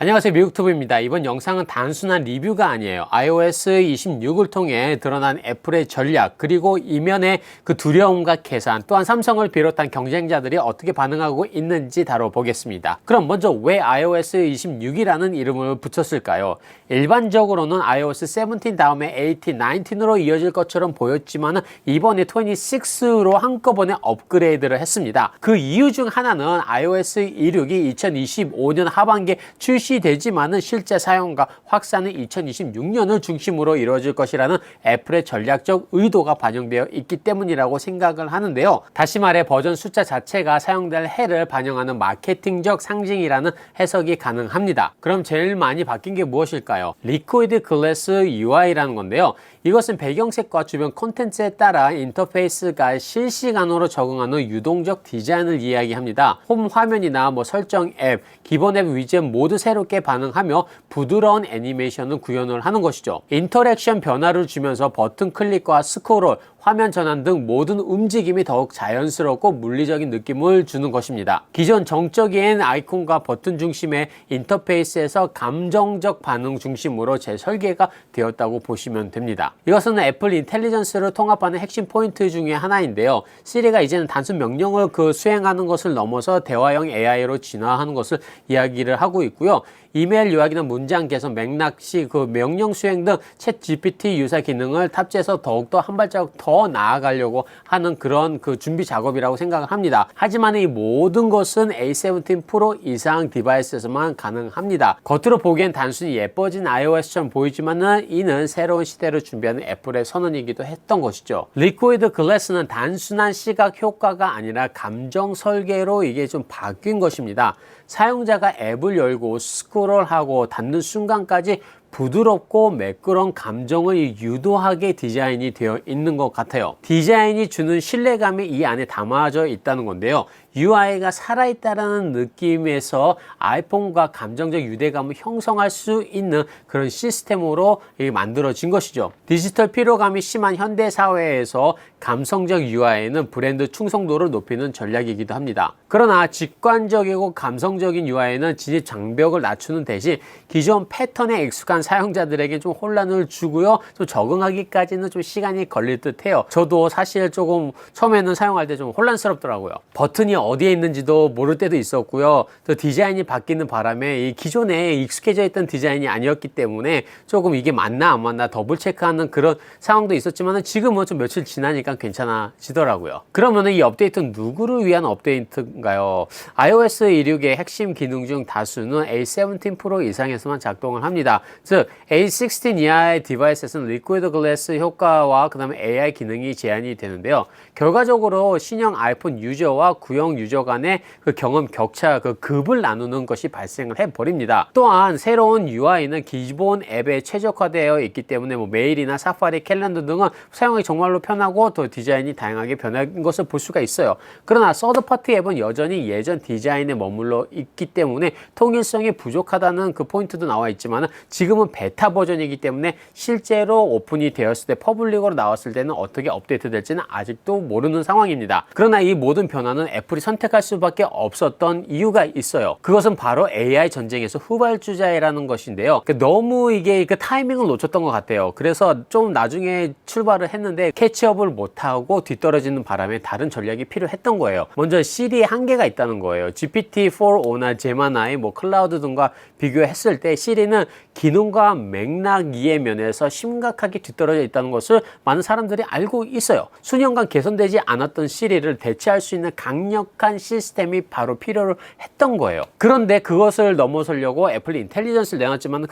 안녕하세요, 미국투브입니다. 이번 영상은 단순한 리뷰가 아니에요. iOS 26을 통해 드러난 애플의 전략, 그리고 이면의 그 두려움과 계산, 또한 삼성을 비롯한 경쟁자들이 어떻게 반응하고 있는지 다뤄보겠습니다. 그럼 먼저 왜 iOS 26이라는 이름을 붙였을까요? 일반적으로는 iOS 17 다음에 18, 19으로 이어질 것처럼 보였지만 이번에 26로 한꺼번에 업그레이드를 했습니다. 그 이유 중 하나는 iOS 16이 2025년 하반기에 출시되지만은 실제 사용과 확산은 2026년을 중심으로 이루어질 것이라는 애플의 전략적 의도가 반영되어 있기 때문이라고 생각을 하는데요. 다시 말해 버전 숫자 자체가 사용될 해를 반영하는 마케팅적 상징이라는 해석이 가능합니다. 그럼 제일 많이 바뀐 게 무엇일까요? 리퀴드 글래스 UI라는 건데요. 이것은 배경색과 주변 콘텐츠에 따라 인터페이스가 실시간으로 적응하는 유동적 디자인을 이야기합니다. 홈 화면이나 설정 앱, 기본 앱 위젯 모두 새롭게 반응하며 부드러운 애니메이션을 구현을 하는 것이죠. 인터랙션 변화를 주면서 버튼 클릭과 스크롤, 화면 전환 등 모든 움직임이 더욱 자연스럽고 물리적인 느낌을 주는 것입니다. 기존 정적인 아이콘과 버튼 중심의 인터페이스에서 감정적 반응 중심으로 재설계가 되었다고 보시면 됩니다. 이것은 애플 인텔리전스를 통합하는 핵심 포인트 중에 하나인데요. 시리가 이제는 단순 명령을 수행하는 것을 넘어서 대화형 AI로 진화하는 것을 이야기를 하고 있고요. 이메일 요약이나 문장 개선, 맥락시, 명령 수행 등 챗 GPT 유사 기능을 탑재해서 더욱더 한 발자국 더 나아가려고 하는 그런 준비 작업이라고 생각을 합니다. 하지만 이 모든 것은 A17 프로 이상 디바이스에서만 가능합니다. 겉으로 보기엔 단순히 예뻐진 iOS처럼 보이지만은 이는 새로운 시대를 준비하는 애플의 선언이기도 했던 것이죠. 리퀴드 글래스는 단순한 시각 효과가 아니라 감정 설계로 이게 좀 바뀐 것입니다. 사용자가 앱을 열고 스크롤하고 닫는 순간까지 부드럽고 매끄러운 감정을 유도하게 디자인이 되어 있는 것 같아요. 디자인이 주는 신뢰감이 이 안에 담아져 있다는 건데요. UI가 살아있다라는 느낌에서 아이폰과 감정적 유대감을 형성할 수 있는 그런 시스템으로 만들어진 것이죠. 디지털 피로감이 심한 현대 사회에서 감성적 UI는 브랜드 충성도를 높이는 전략이기도 합니다. 그러나 직관적이고 감성적인 UI는 진입 장벽을 낮추는 대신 기존 패턴에 익숙한 사용자들에게 좀 혼란을 주고요. 좀 적응하기까지는 좀 시간이 걸릴 듯 해요. 저도 사실 조금 처음에는 사용할 때 좀 혼란스럽더라고요. 버튼이 어디에 있는지도 모를 때도 있었고요. 또 디자인이 바뀌는 바람에 이 기존에 익숙해져 있던 디자인이 아니었기 때문에 조금 이게 맞나 안 맞나 더블 체크하는 그런 상황도 있었지만 지금은 좀 며칠 지나니까 괜찮아지더라고요. 그러면 이 업데이트는 누구를 위한 업데이트인가요? iOS 16의 핵심 기능 중 다수는 A17 프로 이상에서만 작동을 합니다. 즉 A16 이하의 디바이스에서는 리퀴드 글래스 효과와 그 다음에 AI 기능이 제한이 되는데요. 결과적으로 신형 아이폰 유저와 구형 유저 간의 경험 격차, 급을 나누는 것이 발생을 해버립니다. 또한 새로운 UI는 기본 앱에 최적화되어 있기 때문에 메일이나 사파리, 캘린더 등은 사용하기 정말로 편하고 또 디자인이 다양하게 변한 것을 볼 수가 있어요. 그러나 서드파티 앱은 여전히 예전 디자인에 머물러 있기 때문에 통일성이 부족하다는 그 포인트도 나와 있지만 지금은 베타 버전이기 때문에 실제로 오픈이 되었을 때 퍼블릭으로 나왔을 때는 어떻게 업데이트 될지는 아직도 모르는 상황입니다. 그러나 이 모든 변화는 애플이 선택할 수밖에 없었던 이유가 있어요. 그것은 바로 AI 전쟁에서 후발주자라는 것인데요. 너무 이게 타이밍을 놓쳤던 것 같아요. 그래서 좀 나중에 출발을 했는데 캐치업을 못하고 뒤떨어지는 바람에 다른 전략이 필요했던 거예요. 먼저 시리의 한계가 있다는 거예요. GPT-4o나 제마나이, 클라우드 등과 비교했을 때 시리는 기능과 맥락 이해 면에서 심각하게 뒤떨어져 있다는 것을 많은 사람들이 알고 있어요. 수년간 개선되지 않았던 시리를 대체할 수 있는 강력한 시스템이 바로 필요를 했던 거예요. 그런데 그것을 넘어서려고 애플이 인텔리전스를 내놨지만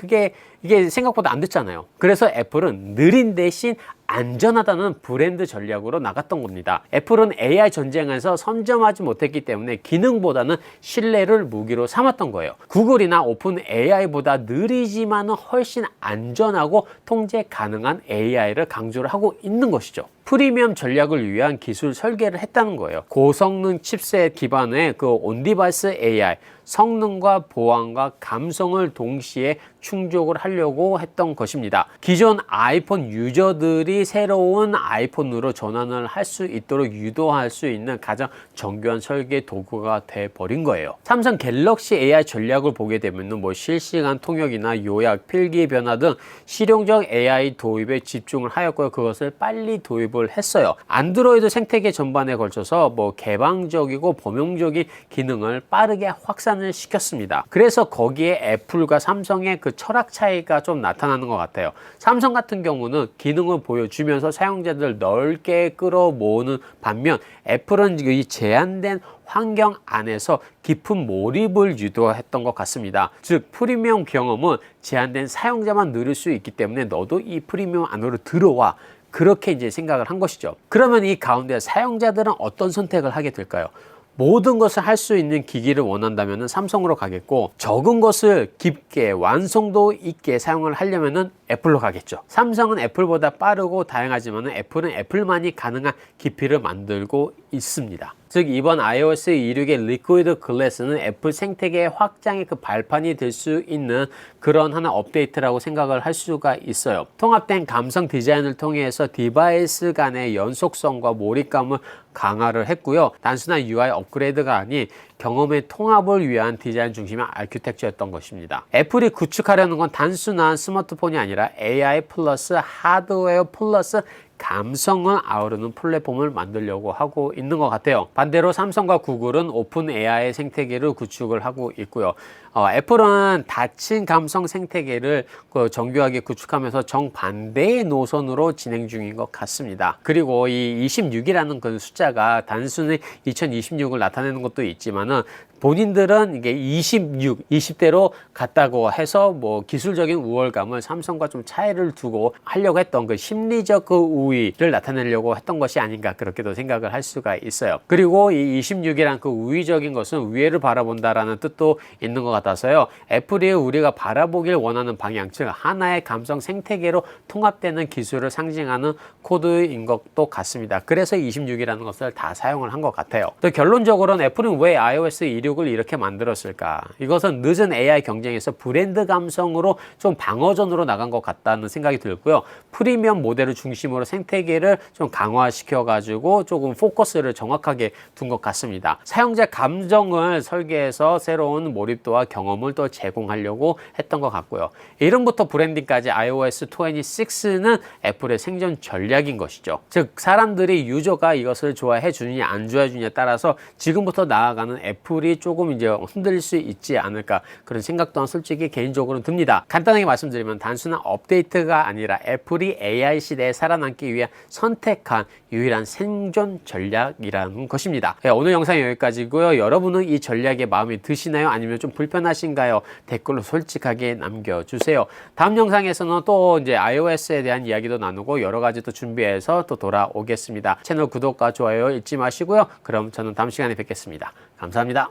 이게 생각보다 안 됐잖아요. 그래서 애플은 느린 대신 안전하다는 브랜드 전략으로 나갔던 겁니다. 애플은 AI 전쟁에서 선점하지 못했기 때문에 기능보다는 신뢰를 무기로 삼았던 거예요. 구글이나 오픈 AI보다 느리지만 훨씬 안전하고 통제 가능한 AI를 강조를 하고 있는 것이죠. 프리미엄 전략을 위한 기술 설계를 했다는 거예요. 고성능 칩셋 기반의 그 온디바이스 AI, 성능과 보안과 감성을 동시에 충족을 하려고 했던 것입니다. 기존 아이폰 유저들이 새로운 아이폰으로 전환을 할 수 있도록 유도할 수 있는 가장 정교한 설계 도구가 돼 버린 거예요. 삼성 갤럭시 AI 전략을 보게 되면 뭐 실시간 통역이나 요약, 필기 변화 등 실용적 AI 도입에 집중을 하였고요. 그것을 빨리 도입을 했어요. 안드로이드 생태계 전반에 걸쳐서 뭐 개방적이고 범용적인 기능을 빠르게 확산을 시켰습니다. 그래서 거기에 애플과 삼성의 그 철학 차이가 좀 나타나는 것 같아요. 삼성 같은 경우는 기능을 보여주면서 사용자들 넓게 끌어모으는 반면 애플은 이 제한된 환경 안에서 깊은 몰입을 유도했던 것 같습니다. 즉 프리미엄 경험은 제한된 사용자만 누릴 수 있기 때문에 너도 이 프리미엄 안으로 들어와, 그렇게 이제 생각을 한 것이죠. 그러면 이 가운데 사용자들은 어떤 선택을 하게 될까요? 모든 것을 할 수 있는 기기를 원한다면 삼성으로 가겠고, 적은 것을 깊게 완성도 있게 사용을 하려면 애플로 가겠죠. 삼성은 애플보다 빠르고 다양하지만 애플은 애플만이 가능한 깊이를 만들고 있습니다. 즉 이번 iOS 16의 리퀴드 글래스는 애플 생태계의 확장의 그 발판이 될 수 있는 그런 하나 업데이트라고 생각을 할 수가 있어요. 통합된 감성 디자인을 통해서 디바이스 간의 연속성과 몰입감을 강화를 했고요. 단순한 UI 업그레이드가 아닌 경험의 통합을 위한 디자인 중심의 아키텍처였던 것입니다. 애플이 구축하려는 건 단순한 스마트폰이 아니라 AI 플러스 하드웨어 플러스 감성을 아우르는 플랫폼을 만들려고 하고 있는 것 같아요. 반대로 삼성과 구글은 오픈 AI 생태계를 구축을 하고 있고요. 애플은 닫힌 감성 생태계를 정교하게 구축하면서 정반대의 노선으로 진행 중인 것 같습니다. 그리고 이 26이라는 그 숫자가 단순히 2026을 나타내는 것도 있지만은 본인들은 이게 20대로 갔다고 해서 뭐 기술적인 우월감을 삼성과 좀 차이를 두고 하려고 했던 그 심리적 그 우위를 나타내려고 했던 것이 아닌가, 그렇게도 생각을 할 수가 있어요. 그리고 이 26이란 그 우위적인 것은 위에를 바라본다라는 뜻도 있는 것 같아서요. 애플이 우리가 바라보길 원하는 방향, 즉 하나의 감성 생태계로 통합되는 기술을 상징하는 코드인 것도 같습니다. 그래서 26이라는 것을 다 사용을 한 것 같아요. 또 결론적으로는 애플은 왜 iOS 16을 이렇게 만들었을까? 이것은 늦은 AI 경쟁에서 브랜드 감성으로 좀 방어전으로 나간 것 같다는 생각이 들고요. 프리미엄 모델을 중심으로 생태계를 좀 강화시켜 가지고 조금 포커스를 정확하게 둔 것 같습니다. 사용자 감정을 설계해서 새로운 몰입도와 경험을 또 제공하려고 했던 것 같고요. 이름부터 브랜딩까지 iOS 26는 애플의 생존 전략인 것이죠. 즉 사람들이 유저가 이것을 좋아해 주느냐 안 좋아해 주느냐에 따라서 지금부터 나아가는 애플이 조금 이제 흔들릴 수 있지 않을까, 그런 생각도 솔직히 개인적으로는 듭니다. 간단하게 말씀드리면 단순한 업데이트가 아니라 애플이 AI 시대에 살아남기 위해 선택한 유일한 생존 전략이라는 것입니다. 네, 오늘 영상 여기까지고요. 여러분은 이 전략에 마음에 드시나요? 아니면 좀 불편하신가요? 댓글로 솔직하게 남겨주세요. 다음 영상에서는 또 이제 iOS에 대한 이야기도 나누고 여러 가지 또 준비해서 또 돌아오겠습니다. 채널 구독과 좋아요 잊지 마시고요. 그럼 저는 다음 시간에 뵙겠습니다. 감사합니다.